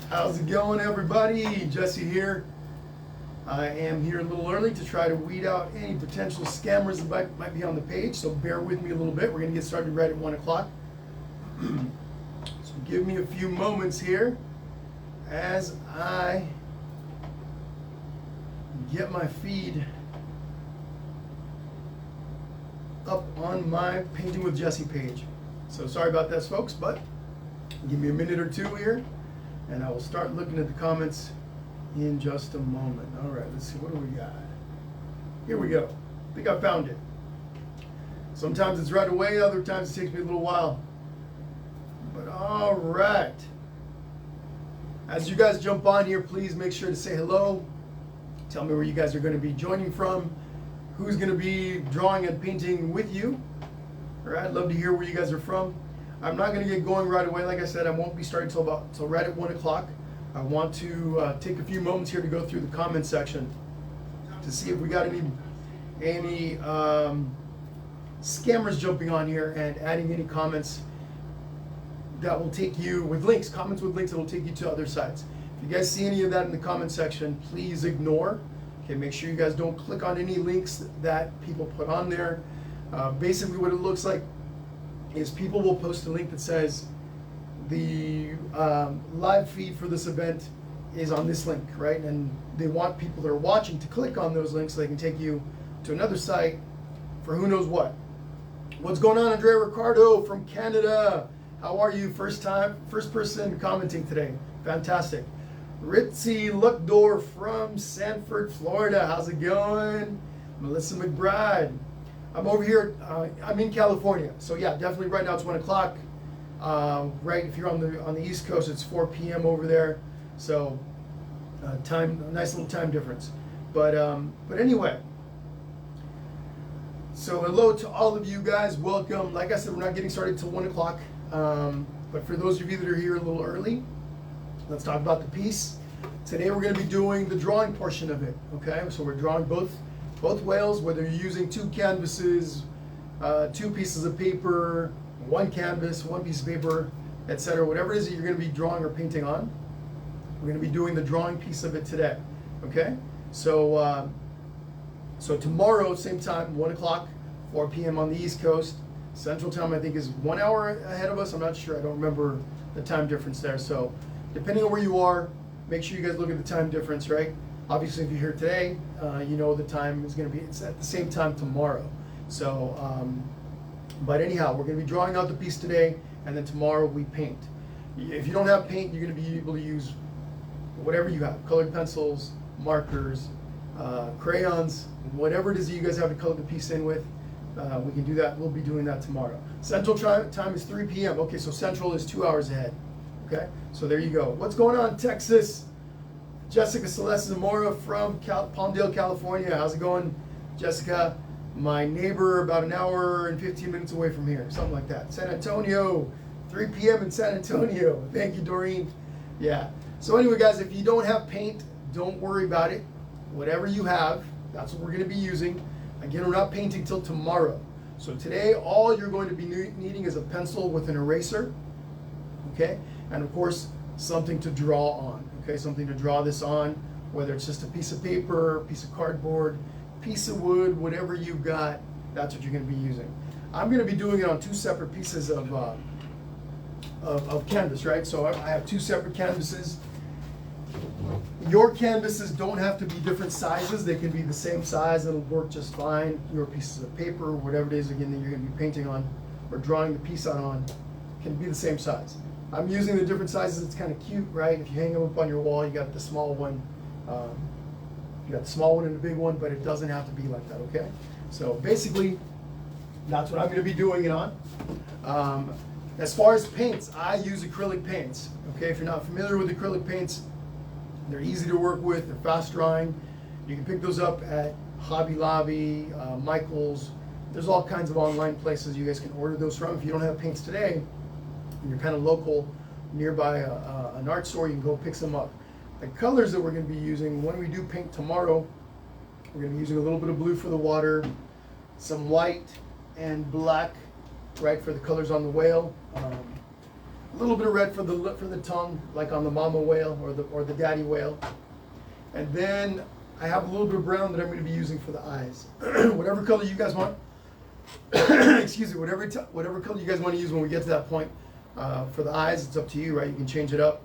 How's it going, everybody? Jesse here. I am here a little early to try to weed out any potential scammers that might be on the page, so bear with me a little bit. We're going to get started right at 1 o'clock. So give me a few moments here as I get my feed up on my Painting with Jesse page. So sorry about that, folks, but give me a minute or two here, and I will start looking at the comments in just a moment. All right, let's see, what do we got? Here we go. I think I found it. Sometimes it's right away, other times it takes me a little while. But all right. As you guys jump on here, please make sure to say hello. Tell me where you guys are going to be joining from, who's going to be drawing and painting with you. All right, I'd love to hear where you guys are from. I'm not going to get going right away. Like I said, I won't be starting till right at 1 o'clock. I want to take a few moments here to go through the comment section to see if we got any scammers jumping on here and adding any comments that will take you with links, comments with links that will take you to other sites. If you guys see any of that in the comment section, please ignore. Okay, make sure you guys don't click on any links that people put on there. Basically what it looks like is people will post a link that says the live feed for this event is on this link, right? And they want people that are watching to click on those links so they can take you to another site for who knows what. What's going on, Andrea Ricardo from Canada? How are you? First person commenting today. Fantastic. Ritzy Luckdor from Sanford, Florida. How's it going? Melissa McBride. I'm over here, I'm in California. So yeah, definitely right now it's 1 o'clock. Right, if you're on the East Coast, it's 4 p.m. over there. So nice little time difference. But anyway, so hello to all of you guys, welcome. Like I said, we're not getting started till 1 o'clock. But for those of you that are here a little early, let's talk about the piece. Today we're going to be doing the drawing portion of it, okay? So we're drawing both whales, whether you're using two canvases, two pieces of paper, one canvas, one piece of paper, etc. Whatever it is that you're going to be drawing or painting on, we're going to be doing the drawing piece of it today, okay? So tomorrow, same time, 1 o'clock, 4 p.m. on the East Coast. Central time, I think, is 1 hour ahead of us. I'm not sure. I don't remember the time difference there. So depending on where you are, make sure you guys look at the time difference, right? Obviously, if you're here today, you know the time is going to be, it's at the same time tomorrow. So, but anyhow, we're going to be drawing out the piece today, and then tomorrow we paint. If you don't have paint, you're going to be able to use whatever you have, colored pencils, markers, crayons, whatever it is that you guys have to color the piece in with. We can do that. We'll be doing that tomorrow. Central time is 3 p.m. Okay, so Central is 2 hours ahead. Okay, so there you go. What's going on, Texas? Jessica Celeste Zamora from Palmdale, California. How's it going, Jessica? My neighbor, about an hour and 15 minutes away from here, something like that. San Antonio, 3 p.m. in San Antonio. Thank you, Doreen. Yeah. So anyway, guys, if you don't have paint, don't worry about it. Whatever you have, that's what we're going to be using. Again, we're not painting till tomorrow. So today, all you're going to be needing is a pencil with an eraser, okay? And of course, something to draw on, okay? Something to draw this on, whether it's just a piece of paper, piece of cardboard, piece of wood, whatever you've got, that's what you're going to be using. I'm going to be doing it on two separate pieces of canvas, right? So I have two separate canvases. Your canvases don't have to be different sizes. They can be the same size. It'll work just fine. Your pieces of paper, whatever it is, again, that you're going to be painting on or drawing the piece out on, can be the same size. I'm using the different sizes. It's kind of cute, right? If you hang them up on your wall, you got the small one. You got the small one and the big one, but it doesn't have to be like that, okay? So basically, that's what I'm going to be doing it on. As far as paints, I use acrylic paints, okay? If you're not familiar with acrylic paints, they're easy to work with, they're fast drying. You can pick those up at Hobby Lobby, Michael's. There's all kinds of online places you guys can order those from. If you don't have paints today, and you're kind of local, nearby an art store, you can go pick some up. The colors that we're going to be using when we do paint tomorrow, we're going to be using a little bit of blue for the water, some white and black, right, for the colors on the whale. little bit of red for the tongue, like on the mama whale or the daddy whale. And then I have a little bit of brown that I'm going to be using for the eyes. Whatever color you guys want. Excuse me. Whatever color you guys want to use when we get to that point. For the eyes, it's up to you, right? You can change it up.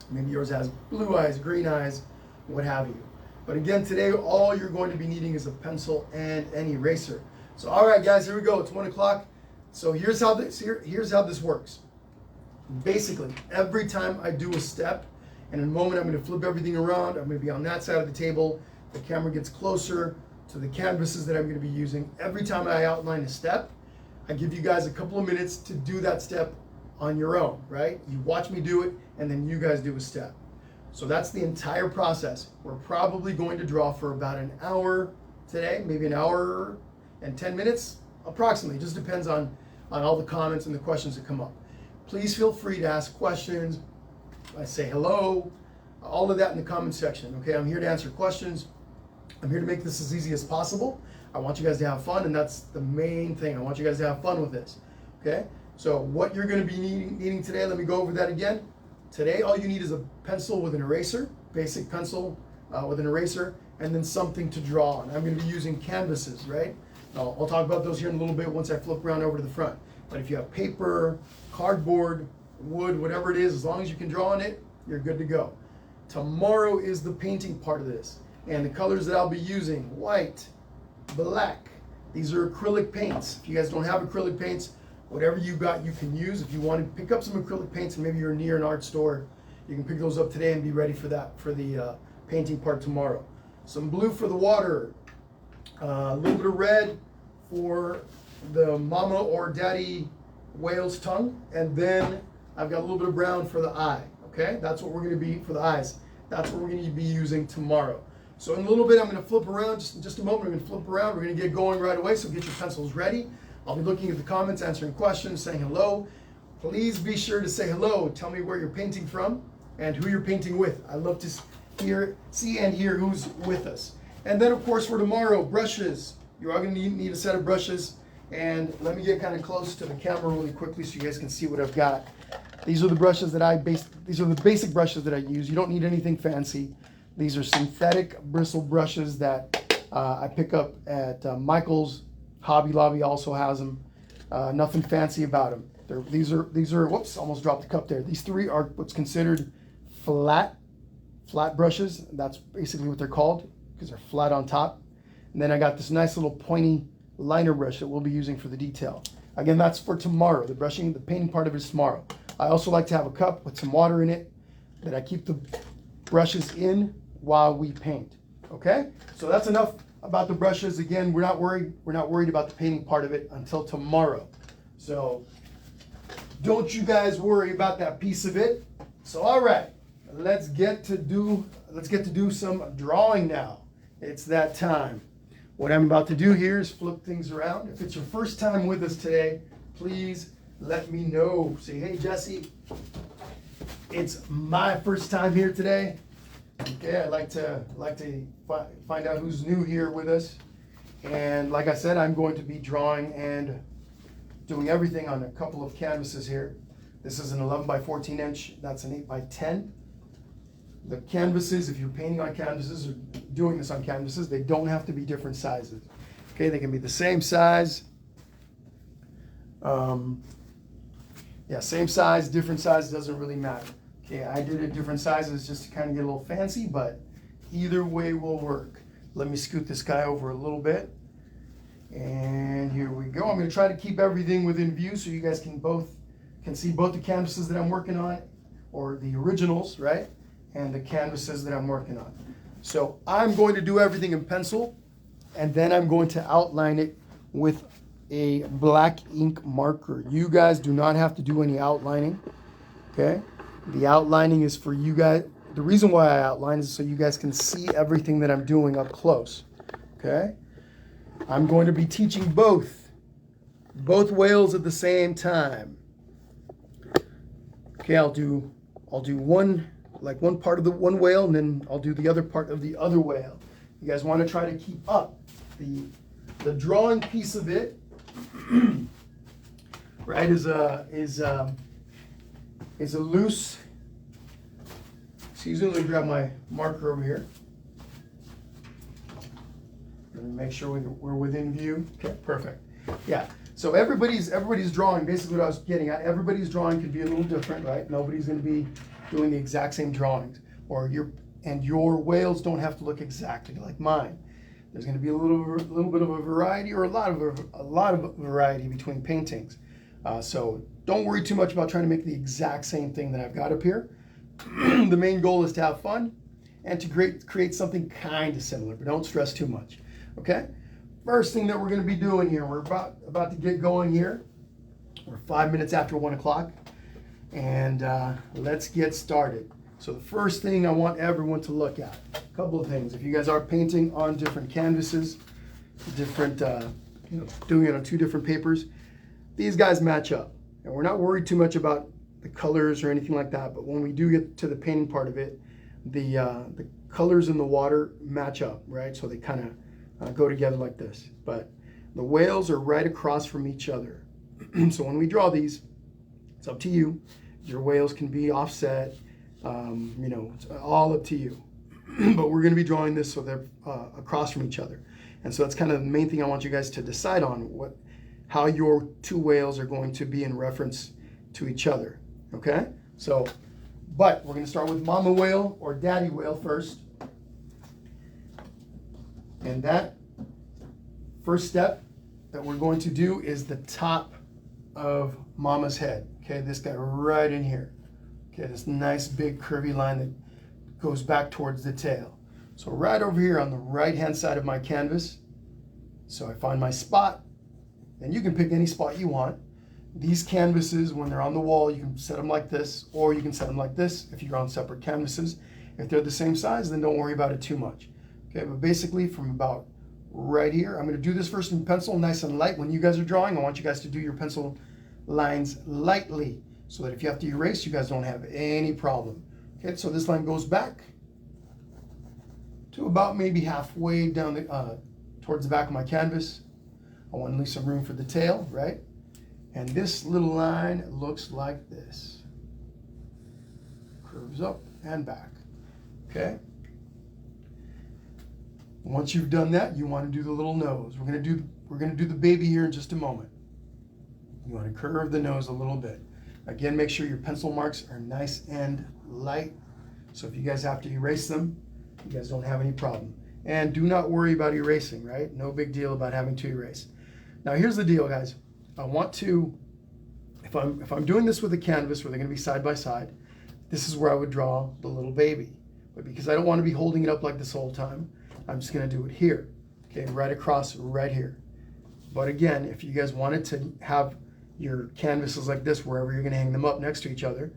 Maybe yours has blue eyes, green eyes, what have you. But again, today all you're going to be needing is a pencil and an eraser. So all right, guys, here we go. It's 1 o'clock. So here's how this works. Basically, every time I do a step, and in a moment I'm going to flip everything around. I'm going to be on that side of the table. The camera gets closer to the canvases that I'm going to be using. Every time I outline a step, I give you guys a couple of minutes to do that step on your own, right? You watch me do it, and then you guys do a step. So that's the entire process. We're probably going to draw for about an hour today, maybe an hour and 10 minutes, approximately. It just depends on all the comments and the questions that come up. Please feel free to ask questions. I say hello, all of that in the comment section. Okay, I'm here to answer questions. I'm here to make this as easy as possible. I want you guys to have fun, and that's the main thing. I want you guys to have fun with this. Okay, so what you're going to be needing today, let me go over that again. Today, all you need is a pencil with an eraser, basic pencil with an eraser, and then something to draw on. I'm going to be using canvases, right? I'll talk about those here in a little bit once I flip around over to the front. But if you have paper, cardboard, wood, whatever it is, as long as you can draw on it, you're good to go. Tomorrow is the painting part of this. And the colors that I'll be using, white, black. These are acrylic paints. If you guys don't have acrylic paints, whatever you got, you can use. If you want to pick up some acrylic paints and maybe you're near an art store, you can pick those up today and be ready for that, for the painting part tomorrow. Some blue for the water, a little bit of red for the mama or daddy whale's tongue, and then I've got a little bit of brown for the eye. Okay, that's what we're going to be for the eyes. That's what we're going to be using tomorrow. So in a little bit, I'm going to flip around. In just a moment, I'm going to flip around. We're going to get going right away. So get your pencils ready. I'll be looking at the comments, answering questions, saying hello. Please be sure to say hello. Tell me where you're painting from and who you're painting with. I love to see and hear who's with us. And then, of course, for tomorrow, brushes. You're all going to need a set of brushes. And let me get kind of close to the camera really quickly so you guys can see what I've got. These are the brushes that these are the basic brushes that I use. You don't need anything fancy. These are synthetic bristle brushes that I pick up at Michael's. Hobby Lobby also has them. Nothing fancy about them. These are, whoops, almost dropped the cup there. These three are what's considered flat brushes. That's basically what they're called because they're flat on top. And then I got this nice little pointy liner brush that we'll be using for the detail. Again, that's for tomorrow. The painting part of it is tomorrow. I also like to have a cup with some water in it that I keep the brushes in while we paint. Okay? So that's enough about the brushes. Again, we're not worried about the painting part of it until tomorrow. So don't you guys worry about that piece of it. So all right, let's get to do some drawing now. It's that time. What I'm about to do here is flip things around. If it's your first time with us today, please let me know. Say, hey, Jesse, it's my first time here today. Okay, I'd like to find out who's new here with us. And like I said, I'm going to be drawing and doing everything on a couple of canvases here. This is an 11 by 14 inch. That's an 8 by 10. The canvases, if you're painting on canvases or doing this on canvases, they don't have to be different sizes. Okay, they can be the same size. Same size, different size, doesn't really matter. Okay, I did it different sizes just to kind of get a little fancy, but either way will work. Let me scoot this guy over a little bit. And here we go. I'm going to try to keep everything within view so you guys can see both the canvases that I'm working on, or the originals, right? And the canvases that I'm working on. So I'm going to do everything in pencil, and then I'm going to outline it with a black ink marker. You guys do not have to do any outlining, okay? The outlining is for you guys. The reason why I outline is so you guys can see everything that I'm doing up close, okay? I'm going to be teaching both whales at the same time. Okay, I'll do one part of the one whale, and then I'll do the other part of the other whale. You guys want to try to keep up the drawing piece of it, right? is a loose. Excuse me, let me grab my marker over here. Let me make sure we're within view. Okay, perfect. Yeah. So everybody's drawing. Basically, what I was getting at, everybody's drawing could be a little different, right? Nobody's going to be doing the exact same drawings, or your whales don't have to look exactly like mine. There's going to be a little bit of a variety, or a lot of variety between paintings. So don't worry too much about trying to make the exact same thing that I've got up here. The main goal is to have fun and to create something kind of similar, but don't stress too much. Okay? First thing that we're going to be doing here, we're about to get going here. We're 5 minutes after 1 o'clock, and let's get started. So the first thing I want everyone to look at, a couple of things. If you guys are painting on different canvases, doing it on 2 different papers, these guys match up. And we're not worried too much about the colors or anything like that, but when we do get to the painting part of it, the colors in the water match up, right? So they kind of go together like this. But the whales are right across from each other. So when we draw these, it's up to you. Your whales can be offset, it's all up to you. But we're going to be drawing this so they're across from each other. And so that's kind of the main thing I want you guys to decide on, how your 2 whales are going to be in reference to each other. Okay? So, but we're going to start with mama whale or daddy whale first. And that first step that we're going to do is the top of mama's head. Okay, this guy right in here. Okay, this nice big curvy line that goes back towards the tail. So right over here on the right hand side of my canvas. So I find my spot, and you can pick any spot you want. These canvases, when they're on the wall, you can set them like this, or you can set them like this if you're on separate canvases. If they're the same size, then don't worry about it too much. Okay, but basically from about right here, I'm going to do this first in pencil, nice and light. When you guys are drawing, I want you guys to do your pencil lines lightly, so that if you have to erase, you guys don't have any problem. Okay, so this line goes back to about maybe halfway down towards the back of my canvas. I want to leave some room for the tail, right? And this little line looks like this. Curves up and back. Okay? Once you've done that, you want to do the little nose. We're going to do the baby here in just a moment. You want to curve the nose a little bit. Again, make sure your pencil marks are nice and light. So if you guys have to erase them, you guys don't have any problem. And do not worry about erasing, right? No big deal about having to erase. Now here's the deal, guys. I want to, if I'm doing this with a canvas where they're going to be side by side, this is where I would draw the little baby. But because I don't want to be holding it up like this whole time, I'm just going to do it here. Okay, right across, right here. But again, if you guys wanted to have your canvases like this, wherever you're going to hang them up next to each other,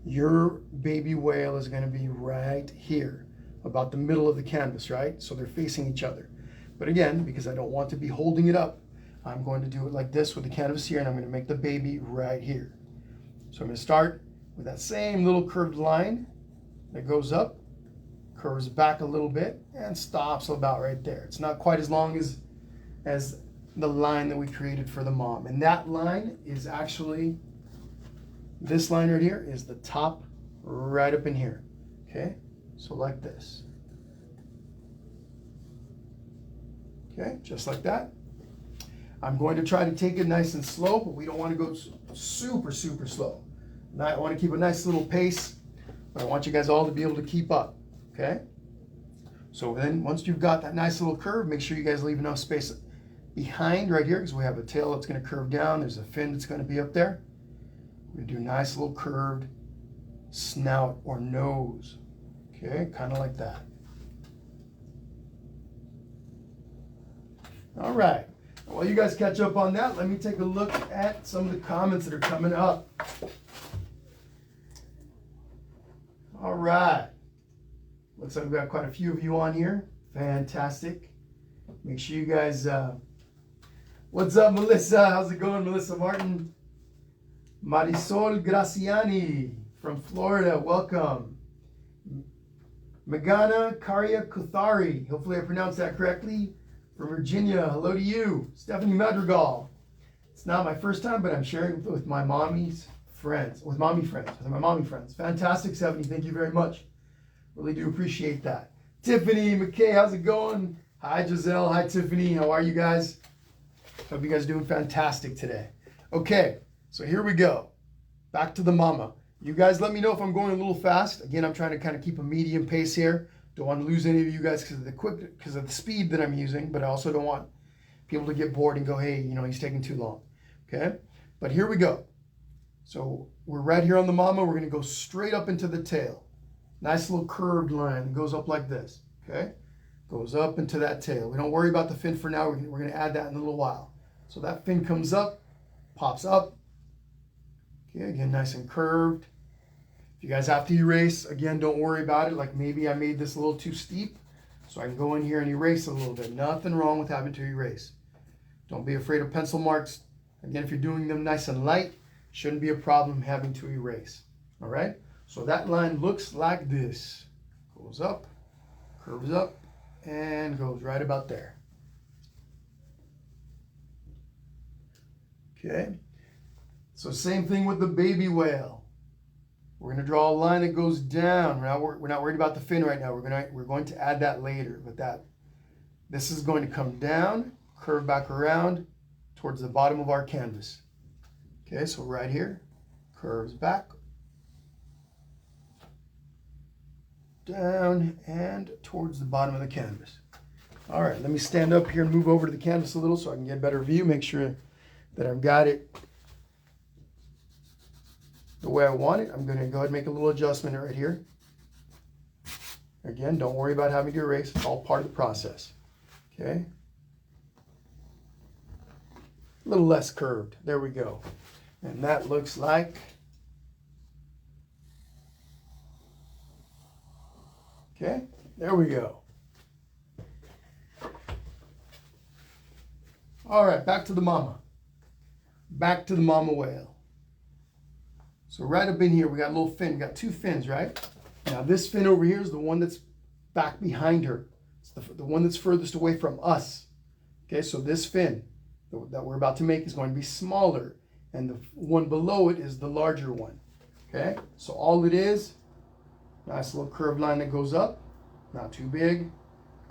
your baby whale is going to be right here, about the middle of the canvas, right? So they're facing each other. But again, because I don't want to be holding it up, I'm going to do it like this with the canvas here, and I'm going to make the baby right here. So I'm going to start with that same little curved line that goes up, curves back a little bit, and stops about right there. It's not quite as long as the line that we created for the mom. And that line is actually, this line right here is the top right up in here. Okay? So like this. Okay, just like that. I'm going to try to take it nice and slow, but we don't want to go super, super slow. I want to keep a nice little pace, but I want you guys all to be able to keep up, okay? So then once you've got that nice little curve, make sure you guys leave enough space behind right here, because we have a tail that's going to curve down. There's a fin that's going to be up there. We're going to do a nice little curved snout or nose, okay? Kind of like that. All right. While you guys catch up on that, let me take a look at some of the comments that are coming up. All right. Looks like we've got quite a few of you on here. Fantastic. Make sure you guys, what's up, Melissa? How's it going, Melissa Martin? Marisol Graciani from Florida, welcome. Megana Karya Kuthari, hopefully I pronounced that correctly. From Virginia, hello to you. Stephanie Madrigal. It's not my first time, but I'm sharing with my mommy's friends, with mommy friends, with my mommy friends. Fantastic, 70. Thank you very much. Really do appreciate that. Tiffany, McKay, how's it going? Hi, Giselle. Hi, Tiffany. How are you guys? Hope you guys are doing fantastic today. Okay, so here we go. Back to the mama. You guys let me know if I'm going a little fast. Again, I'm trying to kind of keep a medium pace here. Don't want to lose any of you guys because of the speed that I'm using, but I also don't want people to get bored and go, hey, you know, he's taking too long. Okay, but here we go. So we're right here on the mama. We're going to go straight up into the tail. Nice little curved line that goes up like this. Okay, goes up into that tail. We don't worry about the fin for now. We're going to add that in a little while. So that fin comes up, pops up. Okay, again, nice and curved. If you guys have to erase, again, don't worry about it. Like maybe I made this a little too steep, so I can go in here and erase a little bit. Nothing wrong with having to erase. Don't be afraid of pencil marks. Again, if you're doing them nice and light, shouldn't be a problem having to erase. All right? So that line looks like this. Goes up, curves up, and goes right about there. Okay? So same thing with the baby whale. We're going to draw a line that goes down. We're not worried about the fin right now. We're going to add that later. But this is going to come down, curve back around towards the bottom of our canvas. Okay, so right here, curves back, down, and towards the bottom of the canvas. All right, let me stand up here and move over to the canvas a little so I can get a better view. Make sure that I've got it the way I want it. I'm going to go ahead and make a little adjustment right here. Again, don't worry about having to erase. It's all part of the process. Okay. A little less curved. There we go. And that looks like, okay, there we go. All right, back to the mama. Back to the mama whale. So right up in here, we got a little fin. We got two fins, right? Now this fin over here is the one that's back behind her. It's the one that's furthest away from us. Okay, so this fin that we're about to make is going to be smaller, and the one below it is the larger one. Okay, so all it is, nice little curved line that goes up, not too big,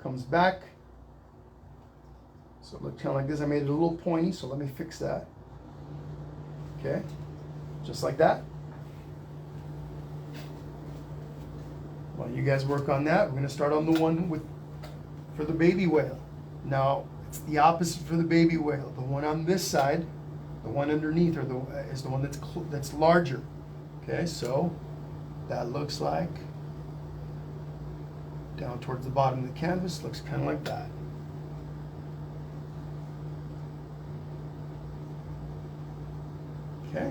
comes back. So it looked kind of like this. I made it a little pointy, so let me fix that. Okay, just like that. While you guys work on that, we're going to start on the one for the baby whale. Now, it's the opposite for the baby whale. The one on this side, the one underneath is the one that's larger. Okay, so that looks like down towards the bottom of the canvas, looks kind of like that. Okay,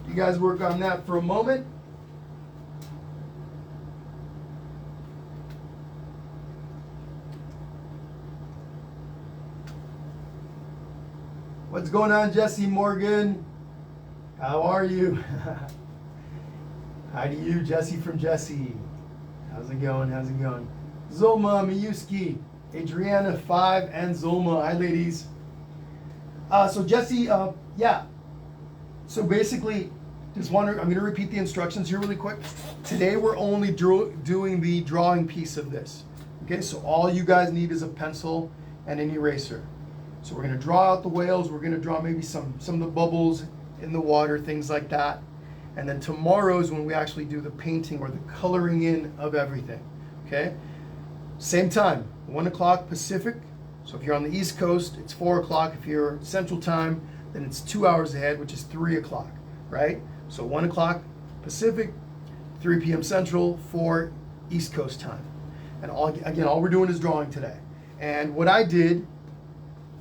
you guys work on that for a moment. What's going on, Jesse Morgan? How are you? Hi to you, Jesse from Jesse. How's it going? How's it going? Zulma, Miyuski, Adriana 5, and Zulma. Hi, ladies. So Jesse, yeah. So basically, I'm going to repeat the instructions here really quick. Today we're only doing the drawing piece of this. Okay, so all you guys need is a pencil and an eraser. So we're going to draw out the whales. We're going to draw maybe some of the bubbles in the water, things like that. And then tomorrow is when we actually do the painting or the coloring in of everything. Okay? Same time, 1 o'clock Pacific. So if you're on the East Coast, it's 4 o'clock. If you're Central Time, then it's 2 hours ahead, which is 3 o'clock, right? So 1 o'clock Pacific, 3 p.m. Central, 4 East Coast time. And all we're doing is drawing today. And what I did,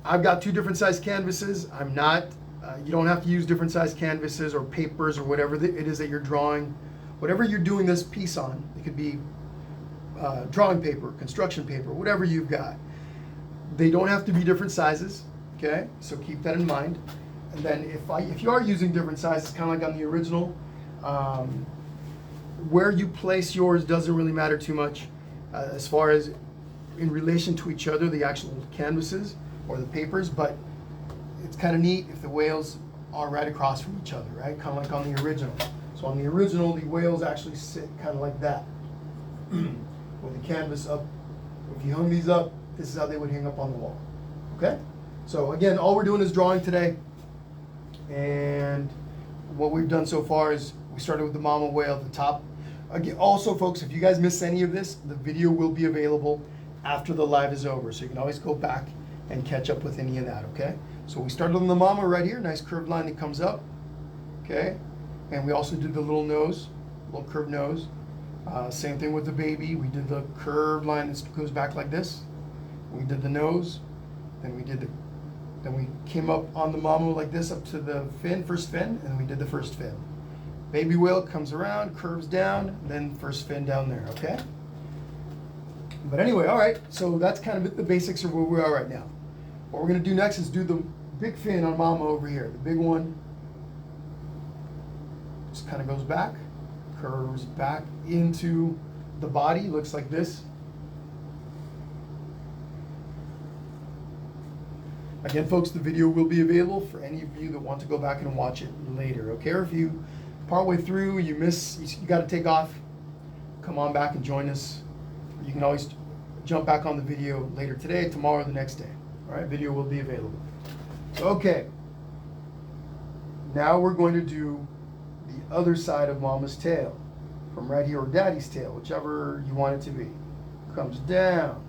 I've got 2 different size canvases. I'm not, you don't have to use different size canvases or papers or whatever it is that you're drawing. Whatever you're doing this piece on, it could be drawing paper, construction paper, whatever you've got. They don't have to be different sizes, okay? So keep that in mind. And then if you are using different sizes, kind of like on the original, where you place yours doesn't really matter too much as far as in relation to each other, the actual canvases or the papers, but it's kind of neat if the whales are right across from each other, right? Kind of like on the original. So on the original, the whales actually sit kind of like that. With the canvas up. If you hung these up, this is how they would hang up on the wall. Okay? So again, all we're doing is drawing today. And what we've done so far is we started with the mama whale at the top. Again, also, folks, if you guys miss any of this, the video will be available after the live is over. So you can always go back and catch up with any of that, okay? So we started on the mama right here, nice curved line that comes up, okay? And we also did the little nose, little curved nose. Same thing with the baby. We did the curved line that goes back like this. We did the nose, then we came up on the mama like this up to the fin, first fin, and we did the first fin. Baby whale comes around, curves down, then first fin down there, okay? But anyway, all right, so that's kind of the basics of where we are right now. What we're gonna do next is do the big fin on mama over here. The big one just kind of goes back, curves back into the body, looks like this. Again, folks, the video will be available for any of you that want to go back and watch it later, okay? Or if you partway through, you got to take off, come on back and join us. You can always jump back on the video later today, tomorrow, the next day. All right, video will be available. Okay, now we're going to do the other side of mama's tail, from right here, or daddy's tail, whichever you want it to be. Comes down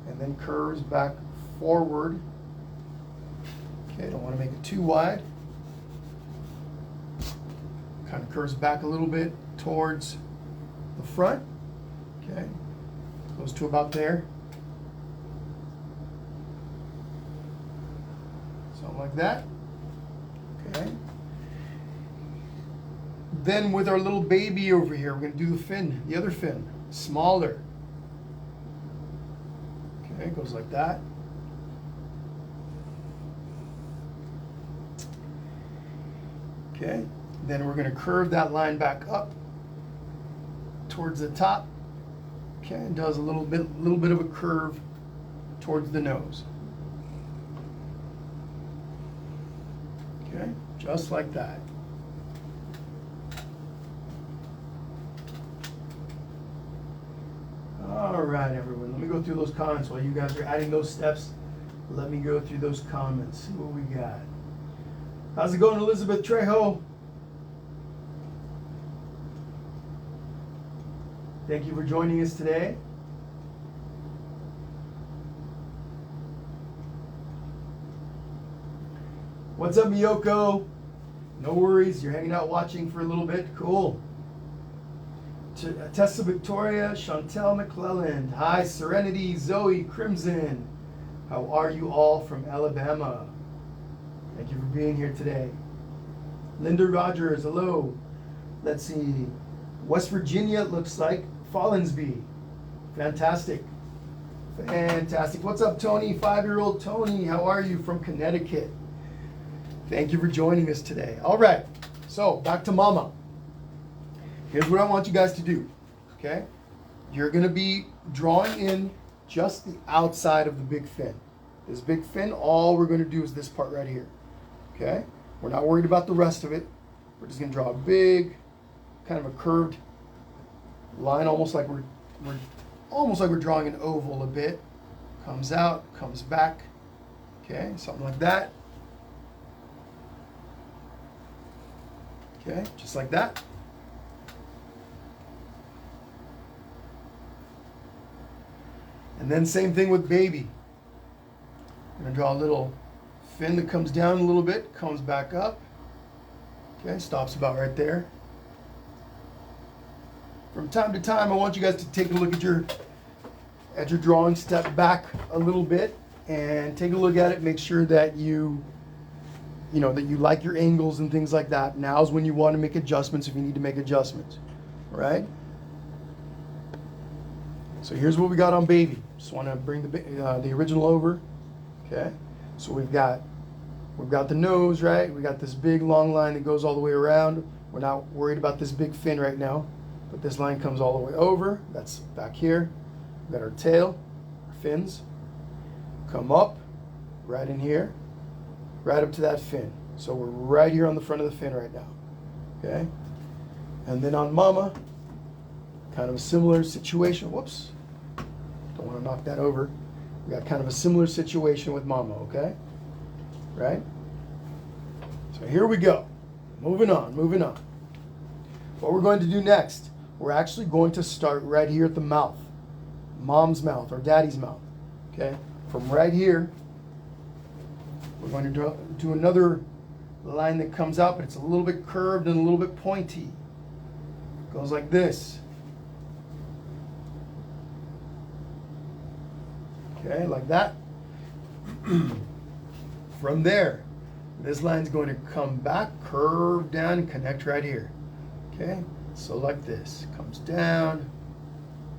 and then curves back forward. Okay, don't want to make it too wide. Kind of curves back a little bit towards the front. Okay, goes to about there. Something like that. Okay. Then with our little baby over here, we're going to do the fin, the other fin, smaller. Okay, it goes like that. Okay, then we're going to curve that line back up towards the top. Okay, and does a little bit of a curve towards the nose. Okay, just like that. All right, everyone, let me go through those comments while you guys are adding those steps. Let me go through those comments, see what we got. How's it going, Elizabeth Trejo? Thank you for joining us today. What's up, Miyoko? No worries, you're hanging out watching for a little bit. Cool. Tessa Victoria, Chantel McClelland. Hi, Serenity, Zoe, Crimson. How are you all from Alabama? Thank you for being here today. Linda Rogers, hello. Let's see. West Virginia, it looks like. Fallensby. Fantastic. Fantastic. What's up, Tony? 5-year-old Tony. How are you from Connecticut? Thank you for joining us today. All right. So, back to mama. Here's what I want you guys to do. Okay? You're going to be drawing in just the outside of the big fin. This big fin, all we're going to do is this part right here. Okay? We're not worried about the rest of it. We're just going to draw a big, kind of a curved line, almost like we're drawing an oval a bit. Comes out, comes back. Okay, something like that. Okay, just like that. And then same thing with baby. I'm going to draw a little fin that comes down a little bit, comes back up. Okay, stops about right there. From time to time, I want you guys to take a look at your drawing, step back a little bit, and take a look at it. Make sure that you like your angles and things like that. Now's when you want to make adjustments if you need to make adjustments, all right? So here's what we got on baby. Just want to bring the original over. Okay, so we've got the nose, right? We got this big long line that goes all the way around. We're not worried about this big fin right now, but this line comes all the way over. That's back here. We've got our tail, our fins, come up right in here, right up to that fin. So we're right here on the front of the fin right now. Okay? And then on mama, kind of a similar situation. Whoops. Don't want to knock that over. We got kind of a similar situation with mama, okay? Right? So here we go. Moving on, moving on. What we're going to do next, we're actually going to start right here at the mouth. Mom's mouth or daddy's mouth. Okay? From right here, we're going to do another line that comes out, but it's a little bit curved and a little bit pointy. Goes like this. Okay, like that. From there, this line's going to come back, curve down, and connect right here. Okay, so like this. Comes down,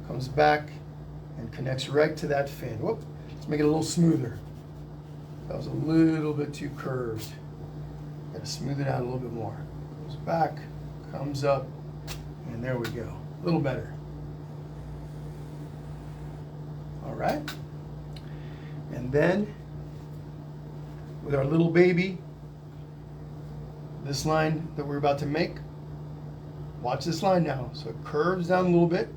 comes back, and connects right to that fin. Whoop, let's make it a little smoother. That was a little bit too curved. Got to smooth it out a little bit more. Goes back, comes up, and there we go. A little better. All right. And then, with our little baby, this line that we're about to make, watch this line now. So it curves down a little bit,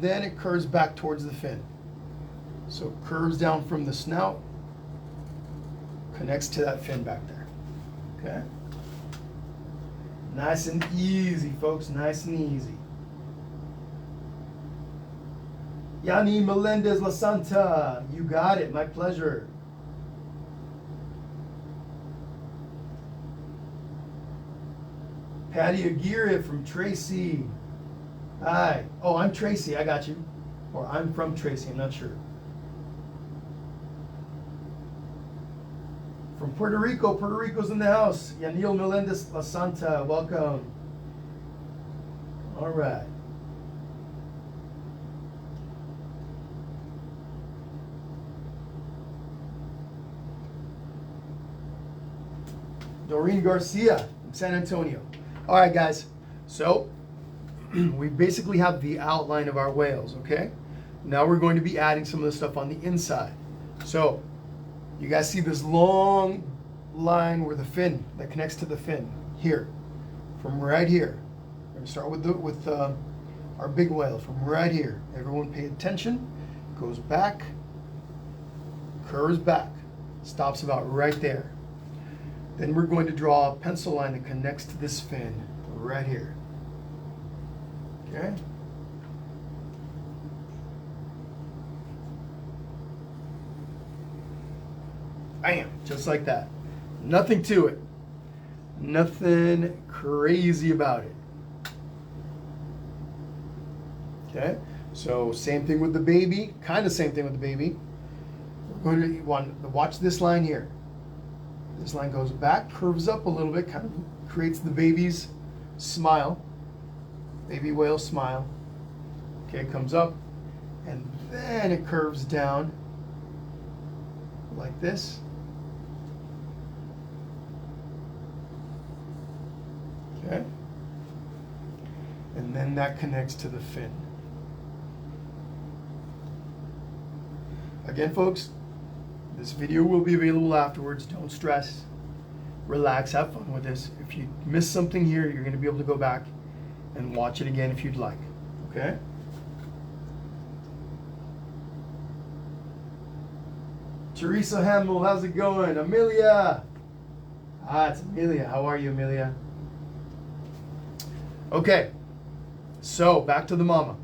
then it curves back towards the fin. So it curves down from the snout, connects to that fin back there. Okay? Nice and easy, folks, nice and easy. Yanni Melendez La Santa, you got it, my pleasure. Patty Aguirre from Tracy. Hi. Oh, I'm Tracy, I got you. Or I'm from Tracy, I'm not sure. From Puerto Rico, Puerto Rico's in the house. Yanil Melendez La Santa, welcome. All right. Doreen Garcia from San Antonio. All right, guys. So we basically have the outline of our whales, okay? Now we're going to be adding some of the stuff on the inside. So you guys see this long line where the fin, that connects to the fin, here. From right here. We're going to start with our big whale, from right here. Everyone pay attention. Goes back, curves back, stops about right there. Then we're going to draw a pencil line that connects to this fin right here. Okay? Bam! Just like that. Nothing to it. Nothing crazy about it. Okay? So same thing with the baby. Kind of same thing with the baby. We're going to want to watch this line here. This line goes back, curves up a little bit, kind of creates the baby's smile. Baby whale smile. Okay, it comes up, and then it curves down like this. Okay. And then that connects to the fin. Again, folks, this video will be available afterwards. Don't stress. Relax. Have fun with this. If you miss something here, you're going to be able to go back and watch it again if you'd like. Okay? Teresa Hamill, how's it going? Amelia! Ah, it's Amelia. How are you, Amelia? Okay. So, back to the mama.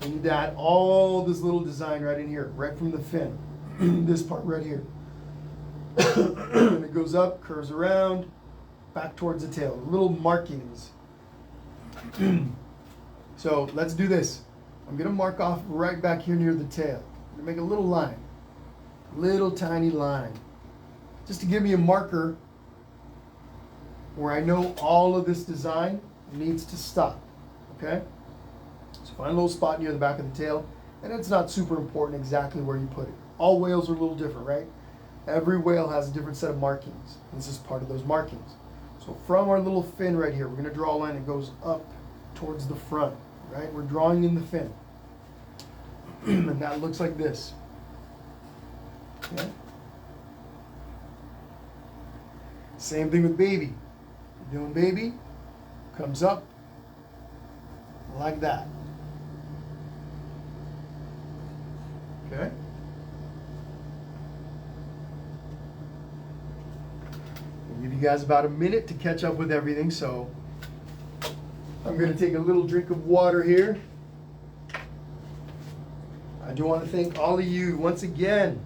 We need to add all this little design right in here, right from the fin. This part right here. And it goes up, curves around, back towards the tail. Little markings. So let's do this. I'm going to mark off right back here near the tail. I'm going to make a little line. Little tiny line. Just to give me a marker where I know all of this design needs to stop. Okay? So find a little spot near the back of the tail. And it's not super important exactly where you put it. All whales are a little different, right? Every whale has a different set of markings. This is part of those markings. So from our little fin right here, we're going to draw a line that goes up towards the front, right? We're drawing in the fin. And that looks like this. Okay? Same thing with baby. You're doing baby, comes up like that. Okay? I'll give you guys about a minute to catch up with everything, so I'm going to take a little drink of water here. I do want to thank all of you once again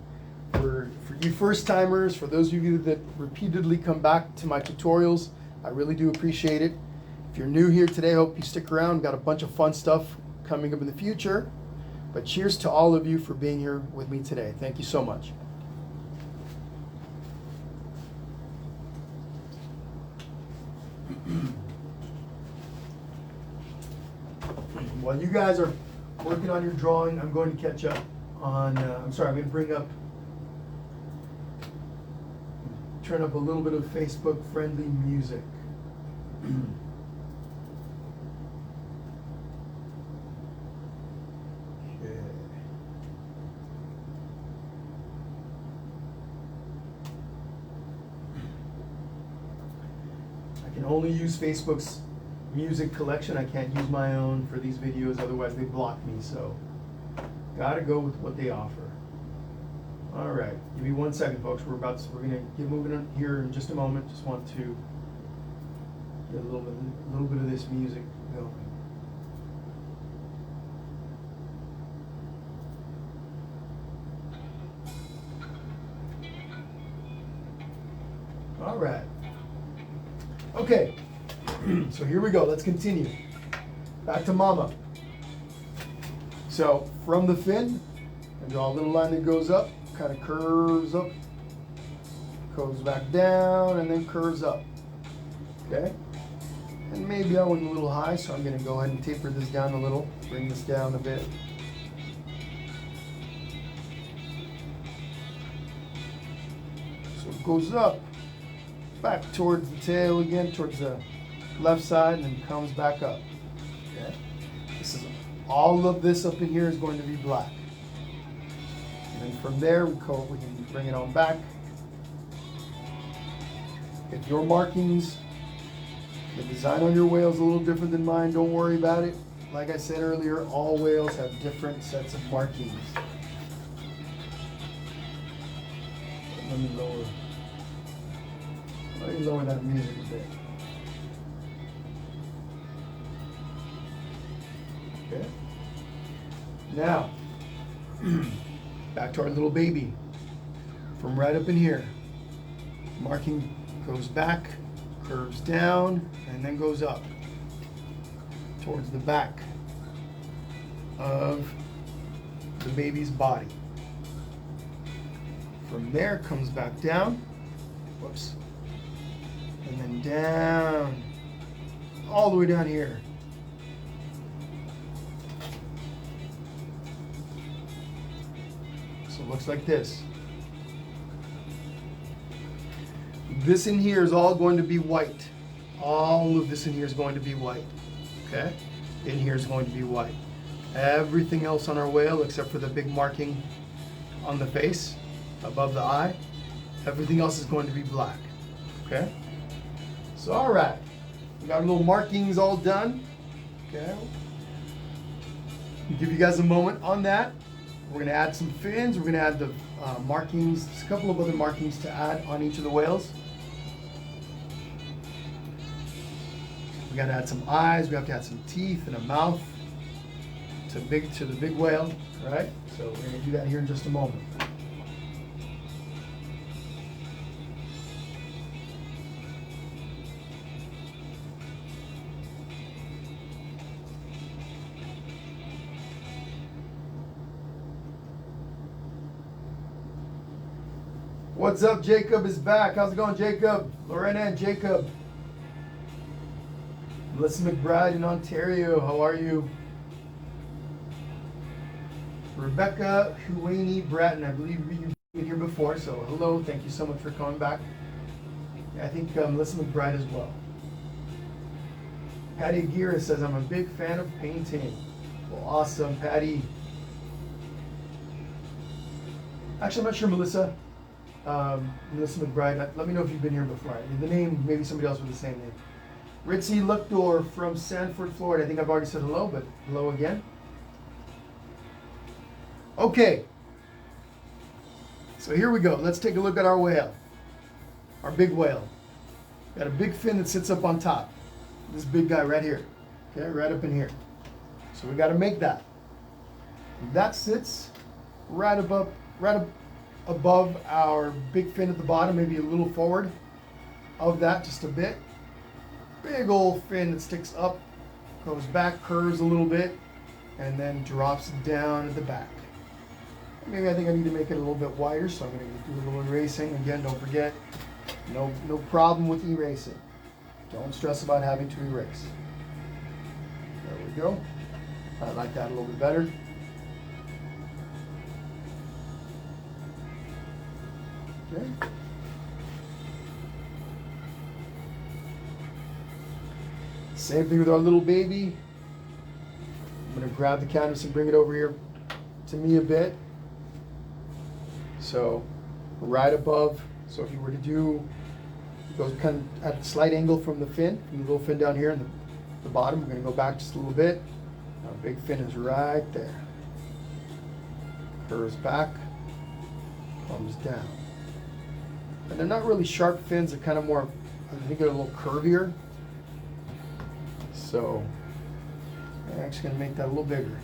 for you first timers, for those of you that repeatedly come back to my tutorials. I really do appreciate it. If you're new here today, I hope you stick around. We've got a bunch of fun stuff coming up in the future. But cheers to all of you for being here with me today. Thank you so much. While you guys are working on your drawing, I'm going to catch up on, I'm going to bring up, turn up a little bit of Facebook friendly music. Okay. I can only use Facebook's music collection. I can't use my own for these videos, otherwise they block me, so gotta go with what they offer. All right, give me 1 second, folks. We're gonna get moving on here in just a moment. Just want to get a little bit of this music going. All right. Okay. So here we go. Let's continue. Back to mama. So from the fin, I draw a little line that goes up, kind of curves up, goes back down, and then curves up. Okay? And maybe I went a little high, so I'm going to go ahead and taper this down a little, bring this down a bit. So it goes up, back towards the tail again, towards the left side, and then comes back up. Okay? This is all of this up in here is going to be black. And then from there we can bring it on back. If your markings, the design on your whale is a little different than mine, don't worry about it. Like I said earlier, all whales have different sets of markings. Let me lower that music a bit. Okay. Now, back to our little baby. From right up in here, marking goes back, curves down, and then goes up towards the back of the baby's body. From there, comes back down, whoops, and then down, all the way down here. So it looks like this. This in here is all going to be white. All of this in here is going to be white. Okay? In here is going to be white. Everything else on our whale, except for the big marking on the face, above the eye, everything else is going to be black. Okay? So, all right. We got our little markings all done. Okay? I'll give you guys a moment on that. We're going to add some fins. We're going to add the markings, a couple of other markings to add on each of the whales. We got to add some eyes. We have to add some teeth and a mouth to the big whale. All right? So we're going to do that here in just a moment. What's up? Jacob is back. How's it going, Jacob? Lorena and Jacob. Melissa McBride in Ontario. How are you? Rebecca Huaney Bratton. I believe you've been here before, so hello. Thank you so much for coming back. I think Melissa McBride as well. Patty Aguirre says, I'm a big fan of painting. Well, awesome, Patty. Actually, I'm not sure, Melissa. Melissa McBride, let me know if you've been here before. The name, maybe somebody else with the same name. Ritzy Luckdor from Sanford, Florida. I think I've already said hello, but hello again. Okay. So here we go. Let's take a look at our whale. Our big whale. Got a big fin that sits up on top. This big guy right here. Okay, right up in here. So we got to make that. That sits right above our big fin at the bottom, maybe a little forward of that, just a bit. Big old fin that sticks up, goes back, curves a little bit, and then drops down at the back. Maybe I think I need to make it a little bit wider, so I'm going to do a little erasing. Again, don't forget, no problem with erasing. Don't stress about having to erase. There we go. I like that a little bit better. Okay. Same thing with our little baby. I'm going to grab the canvas and bring it over here to me a bit. So right above, so if you were to do, it goes kind of at a slight angle from the fin, from the little fin down here and the bottom. We're going to go back just a little bit. Our big fin is right there. Curves back, comes down. And they're not really sharp fins, they're kind of more, I think they're a little curvier. So I'm actually going to make that a little bigger.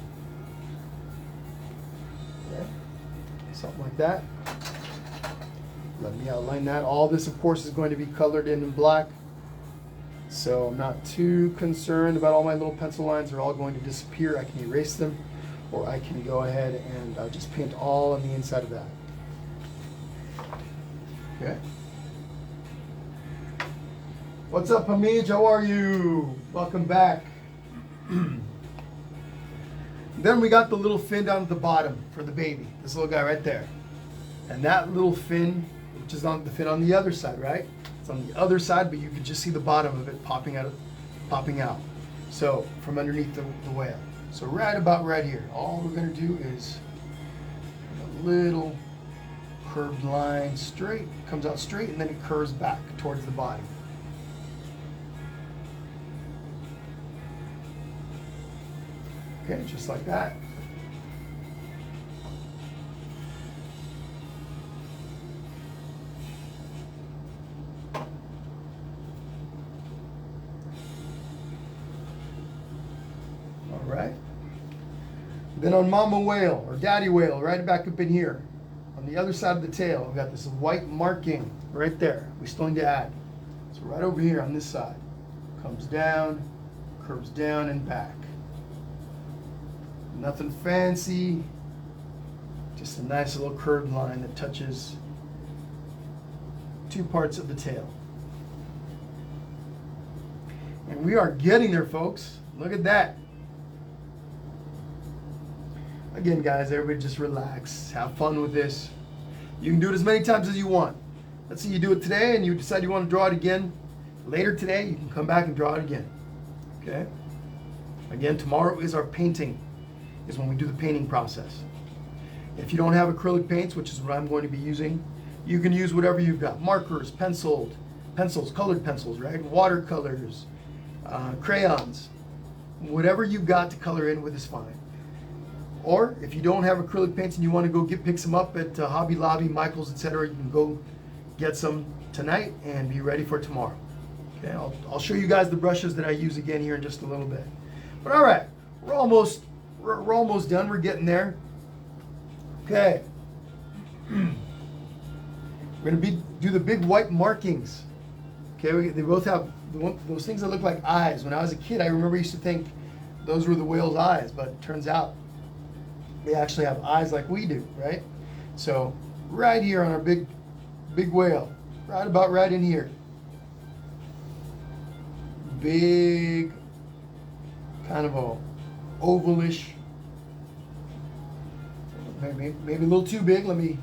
Okay. Something like that. Let me outline that. All this, of course, is going to be colored in black. So I'm not too concerned about all my little pencil lines. They're all going to disappear. I can erase them, or I can go ahead and just paint all on the inside of that. Okay. What's up, Hamid? How are you? Welcome back. Then we got the little fin down at the bottom for the baby. This little guy right there. And that little fin, which is on the fin on the other side, right? It's on the other side, but you can just see the bottom of it popping out. So from underneath the whale. So right about right here, all we're going to do is a little curved line straight, comes out straight, and then it curves back towards the body. Okay, just like that. All right. Then on Mama Whale, or Daddy Whale, right back up in here, on the other side of the tail, we've got this white marking right there. We still need to add. So right over here on this side, comes down, curves down and back. Nothing fancy, just a nice little curved line that touches two parts of the tail. And we are getting there, folks. Look at that. Again, guys, everybody just relax. Have fun with this. You can do it as many times as you want. Let's say you do it today and you decide you want to draw it again later today. You can come back and draw it again. Okay? Again, tomorrow is our painting. Is when we do the painting process. If you don't have acrylic paints, which is what I'm going to be using, you can use whatever you've got. Markers, pencils, colored pencils, right? Watercolors, crayons. Whatever you've got to color in with is fine. Or if you don't have acrylic paints and you want to go pick some up at Hobby Lobby, Michael's, etc., you can go get some tonight and be ready for tomorrow. Okay, I'll show you guys the brushes that I use again here in just a little bit. But all right, we're almost done. We're getting there. Okay. We're going to do the big white markings. Okay, they both have those things that look like eyes. When I was a kid, I remember I used to think those were the whale's eyes, but it turns out they actually have eyes like we do, right? So right here on our big whale, right about right in here. Big, kind of a ovalish, maybe a little too big. Let me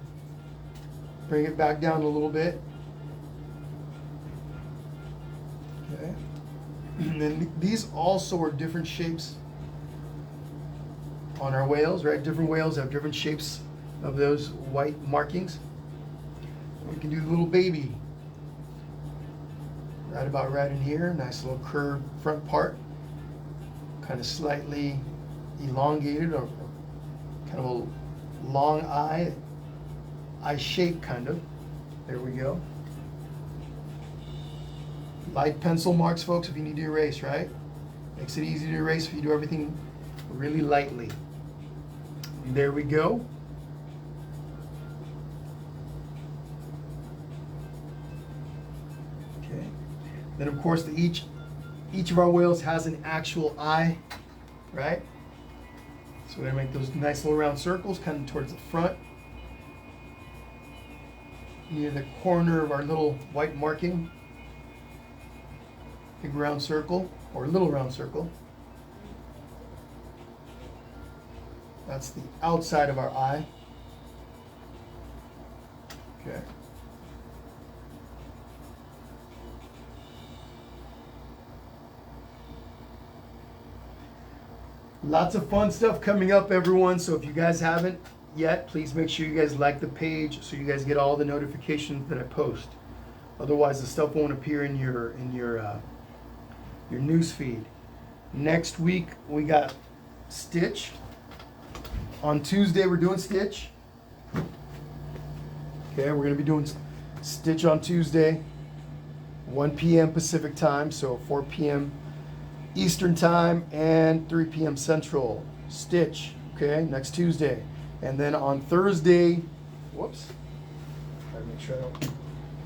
bring it back down a little bit. Okay. And then these also are different shapes on our whales, right? Different whales have different shapes of those white markings. We can do the little baby. Right about right in here. Nice little curved front part. Kind of slightly elongated or kind of a long eye shape kind of. There we go. Light pencil marks, folks, if you need to erase, right? Makes it easy to erase if you do everything really lightly. There we go. Okay. Then of course each of our whales has an actual eye, right? So we're gonna make those nice little round circles kind of towards the front, near the corner of our little white marking. Big round circle, or little round circle. That's the outside of our eye. Okay. Lots of fun stuff coming up, everyone. So if you guys haven't yet, please make sure you guys like the page so you guys get all the notifications that I post. Otherwise, the stuff won't appear in your news feed. Next week we got Stitch. On Tuesday we're doing Stitch. Okay, we're gonna be doing Stitch on Tuesday, 1 p.m. Pacific time, so 4 p.m. Eastern time and 3 p.m. Central. Stitch, okay, next Tuesday. And then on Thursday, whoops, try to make sure I don't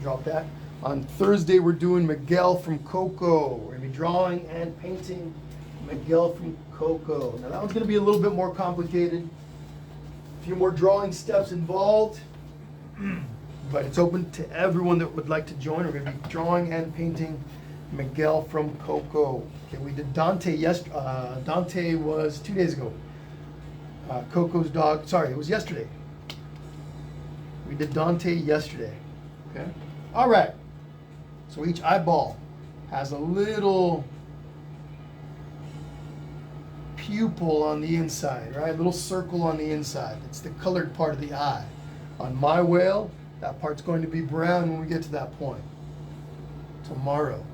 drop that. On Thursday, we're doing Miguel from Coco. We're gonna be drawing and painting Miguel from Coco. Now that one's gonna be a little bit more complicated. A few more drawing steps involved, but it's open to everyone that would like to join. We're gonna be drawing and painting Miguel from Coco. Okay, we did Dante Dante was 2 days ago. Coco's dog, sorry, it was yesterday. We did Dante yesterday, okay? All right. So each eyeball has a little pupil on the inside, right? A little circle on the inside. It's the colored part of the eye. On my whale, that part's going to be brown when we get to that point. Tomorrow.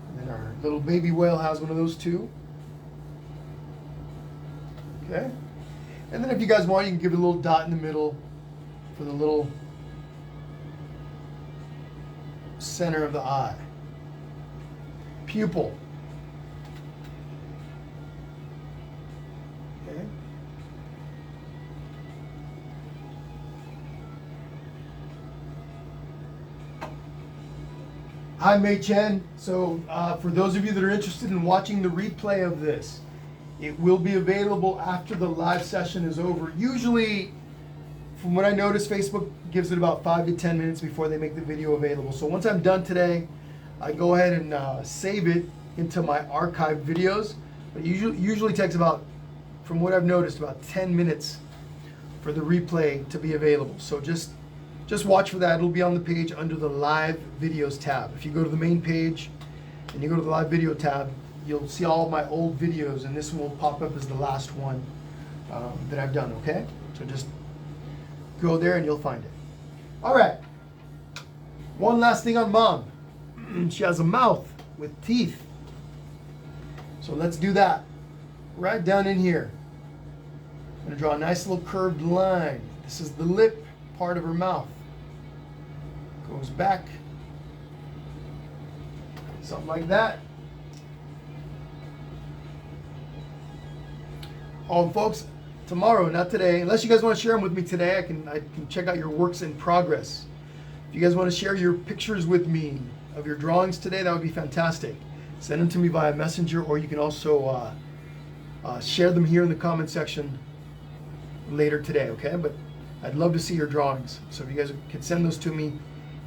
And then our little baby whale has one of those too. Okay? And then if you guys want, you can give it a little dot in the middle for the little center of the eye. Pupil. Okay. Hi, Mei Chen. So for those of you that are interested in watching the replay of this, it will be available after the live session is over. Usually, from what I noticed, Facebook gives it about 5 to 10 minutes before they make the video available. So once I'm done today, I go ahead and save it into my archived videos. But usually takes about, from what I've noticed, about 10 minutes for the replay to be available. So just watch for that. It'll be on the page under the live videos tab. If you go to the main page and you go to the live video tab, you'll see all of my old videos, and this one will pop up as the last one that I've done, okay? So just go there and you'll find it. All right. One last thing on Mom. She has a mouth with teeth. So let's do that. Right down in here. I'm going to draw a nice little curved line. This is the lip part of her mouth. Goes back. Something like that. Oh, folks, tomorrow, not today. Unless you guys want to share them with me today, I can check out your works in progress. If you guys want to share your pictures with me of your drawings today, that would be fantastic. Send them to me via Messenger, or you can also share them here in the comment section later today, okay? But I'd love to see your drawings. So if you guys could send those to me,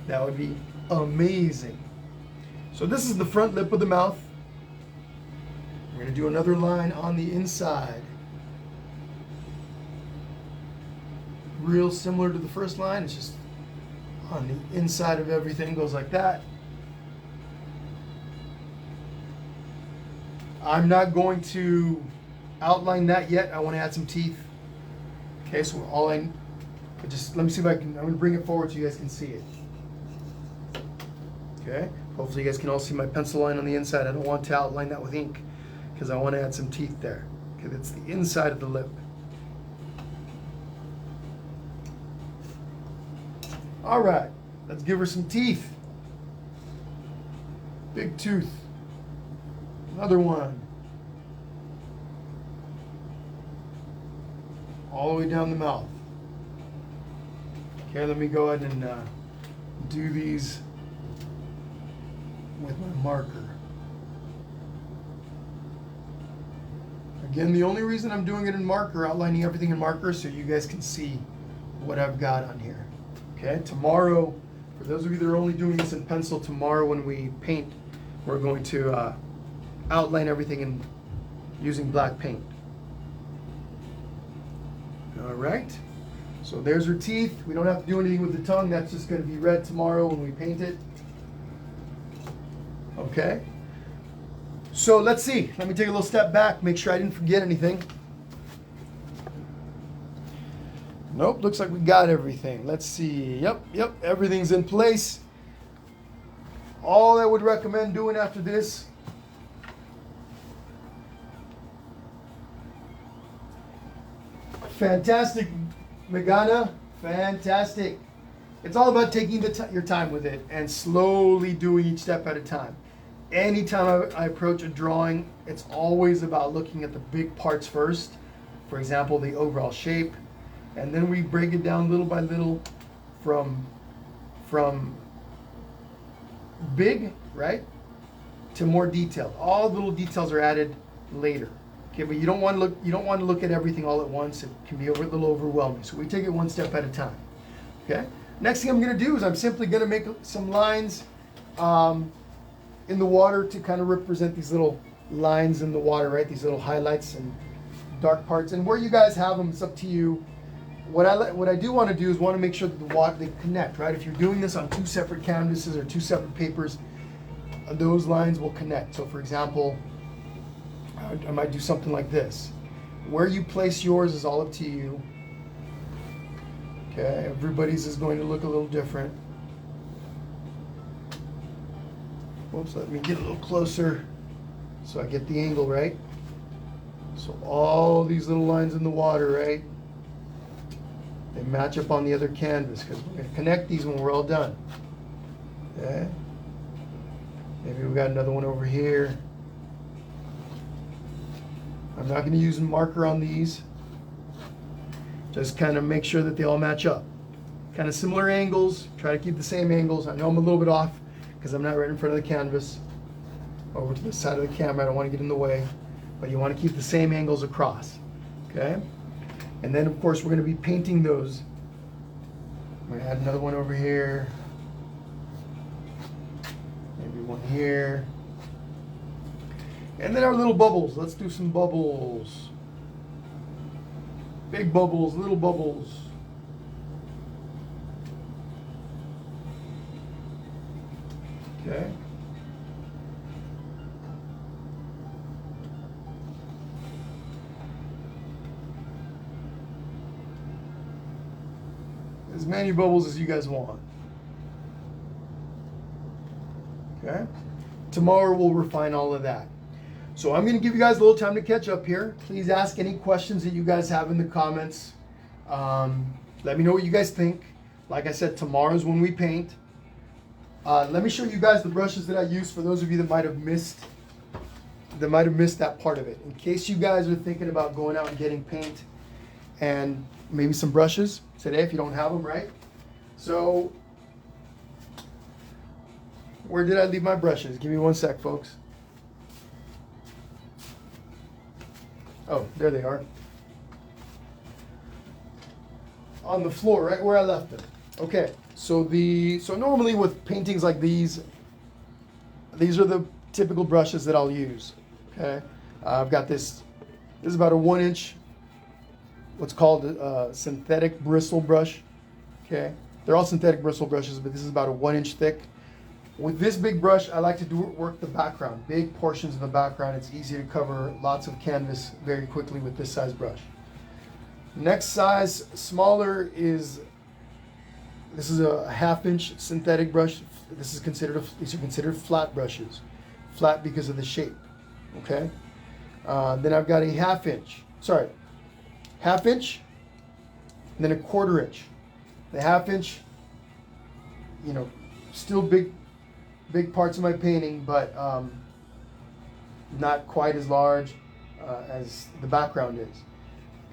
that would be amazing. So this is the front lip of the mouth. We're going to do another line on the inside. Real similar to the first line. It's just on the inside of everything, goes like that. I'm not going to outline that yet. I want to add some teeth. Okay, so let me see if I'm going to bring it forward so you guys can see it. Okay, hopefully you guys can all see my pencil line on the inside. I don't want to outline that with ink because I want to add some teeth there. Okay, that's the inside of the lip. All right, let's give her some teeth. Big tooth. Another one. All the way down the mouth. Okay, let me go ahead and do these with my marker. Again, the only reason I'm doing it in marker, outlining everything in marker, so you guys can see what I've got on here. Okay, tomorrow, for those of you that are only doing this in pencil, tomorrow when we paint, we're going to outline everything in using black paint. All right, so there's her teeth. We don't have to do anything with the tongue. That's just going to be red tomorrow when we paint it. Okay, so let's see. Let me take a little step back, make sure I didn't forget anything. Nope, looks like we got everything. Let's see. Yep, everything's in place. All I would recommend doing after this, fantastic, Megana, fantastic. It's all about taking your time with it and slowly doing each step at a time. Anytime I approach a drawing, it's always about looking at the big parts first. For example, the overall shape. And then we break it down little by little from big, right, to more detailed. All the little details are added later. Okay, but you don't want to look at everything all at once. It can be a little overwhelming. So we take it one step at a time. Okay. Next thing I'm going to do is I'm simply going to make some lines in the water to kind of represent these little lines in the water, right? These little highlights and dark parts. And where you guys have them, it's up to you. What I do want to do is want to make sure that the water, they connect, right? If you're doing this on two separate canvases or two separate papers, those lines will connect. So for example, I might do something like this. Where you place yours is all up to you. Okay, everybody's is going to look a little different. Oops, let me get a little closer so I get the angle right. So all these little lines in the water, right? They match up on the other canvas because we're going to connect these when we're all done. Okay. Maybe we got another one over here. I'm not going to use a marker on these. Just kind of make sure that they all match up. Kind of similar angles. Try to keep the same angles. I know I'm a little bit off because I'm not right in front of the canvas. Over to the side of the camera. I don't want to get in the way. But you want to keep the same angles across. Okay? And then, of course, we're going to be painting those. I'm going to add another one over here. Maybe one here. And then our little bubbles. Let's do some bubbles. Big bubbles, little bubbles. Okay. As many bubbles as you guys want. Okay. Tomorrow we'll refine all of that. So I'm going to give you guys a little time to catch up here. Please ask any questions that you guys have in the comments. Let me know what you guys think. Like I said, tomorrow's when we paint. Let me show you guys the brushes that I use for those of you that might have missed that part of it. In case you guys are thinking about going out and getting paint and maybe some brushes today if you don't have them, right? So where did I leave my brushes? Give me one sec, folks. Oh, there they are. On the floor, right where I left them. Okay, so normally with paintings like these are the typical brushes that I'll use. Okay, I've got this is about a 1-inch, what's called a synthetic bristle brush. Okay, they're all synthetic bristle brushes, but this is about a 1-inch thick. With this big brush, I like to work the background, big portions of the background. It's easy to cover lots of canvas very quickly with this size brush. Next size, smaller, is This is a 1/2 inch synthetic brush. These are considered flat brushes. Flat because of the shape. Okay. Then I've got a 1/2 inch. Sorry, 1/2 inch. And then a 1/4 inch. The 1/2 inch, you know, still big parts of my painting, but not quite as large as the background is.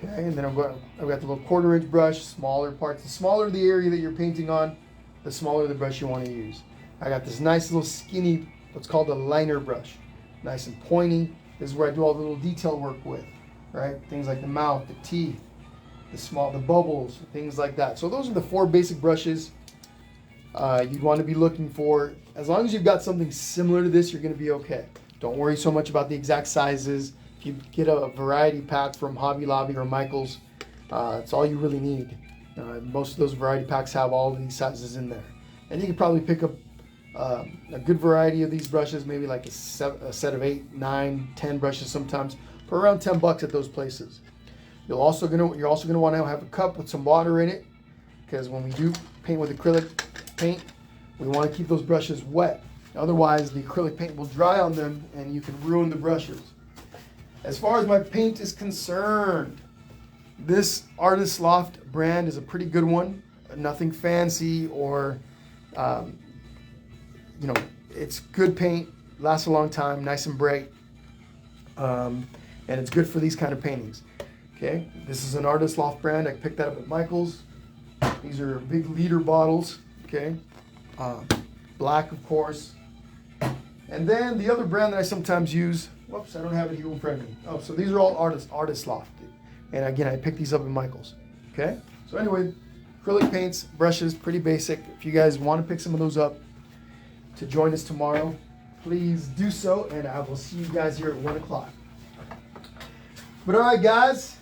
Okay, and then I've got the little 1/4 inch brush, smaller parts. The smaller the area that you're painting on, the smaller the brush you want to use. I got this nice little skinny, what's called a liner brush. Nice and pointy. This is where I do all the little detail work with, right? Things like the mouth, the teeth, the bubbles, things like that. So those are the 4 basic brushes you'd want to be looking for. As long as you've got something similar to this, you're going to be okay. Don't worry so much about the exact sizes. If you get a variety pack from Hobby Lobby or Michael's, it's all you really need. Most of those variety packs have all of these sizes in there. And you can probably pick up a good variety of these brushes, maybe like a set of 8, 9, 10 brushes sometimes, for around $10 at those places. You're also gonna want to have a cup with some water in it, because when we do paint with acrylic paint, we want to keep those brushes wet. Otherwise, the acrylic paint will dry on them and you can ruin the brushes. As far as my paint is concerned, this Artist Loft brand is a pretty good one. Nothing fancy or, you know, it's good paint, lasts a long time, nice and bright, and it's good for these kind of paintings. Okay, this is an Artist Loft brand. I picked that up at Michael's. These are big liter bottles. Okay, black, of course. And then the other brand that I sometimes use, whoops, I don't have it here in front of me. Oh, so these are all Artist Loft. And again, I picked these up at Michael's. Okay, so anyway, acrylic paints, brushes, pretty basic. If you guys want to pick some of those up to join us tomorrow, please do so, and I will see you guys here at 1 o'clock. But all right, guys,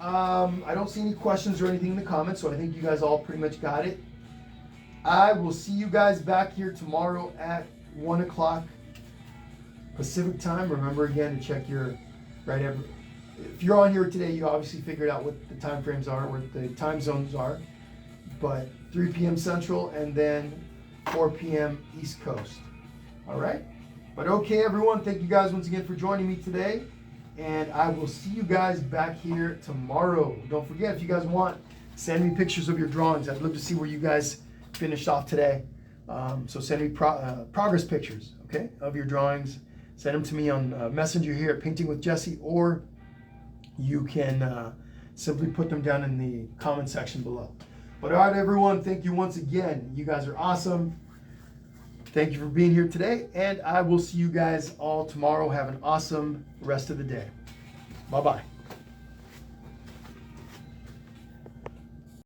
I don't see any questions or anything in the comments, so I think you guys all pretty much got it. I will see you guys back here tomorrow at 1 o'clock Pacific time. Remember again to check your if you're on here today, you obviously figured out what the time frames are, what the time zones are. But 3 p.m. Central and then 4 p.m. East Coast. All right? But okay, everyone, thank you guys once again for joining me today. And I will see you guys back here tomorrow. Don't forget, if you guys want, send me pictures of your drawings. I'd love to see where you guys finished off today. So send me progress pictures, okay, of your drawings. Send them to me on Messenger here at Painting with Jesse, or you can simply put them down in the comment section below. But all right, everyone, thank you once again. You guys are awesome. Thank you for being here today, and I will see you guys all tomorrow. Have an awesome rest of the day. Bye-bye.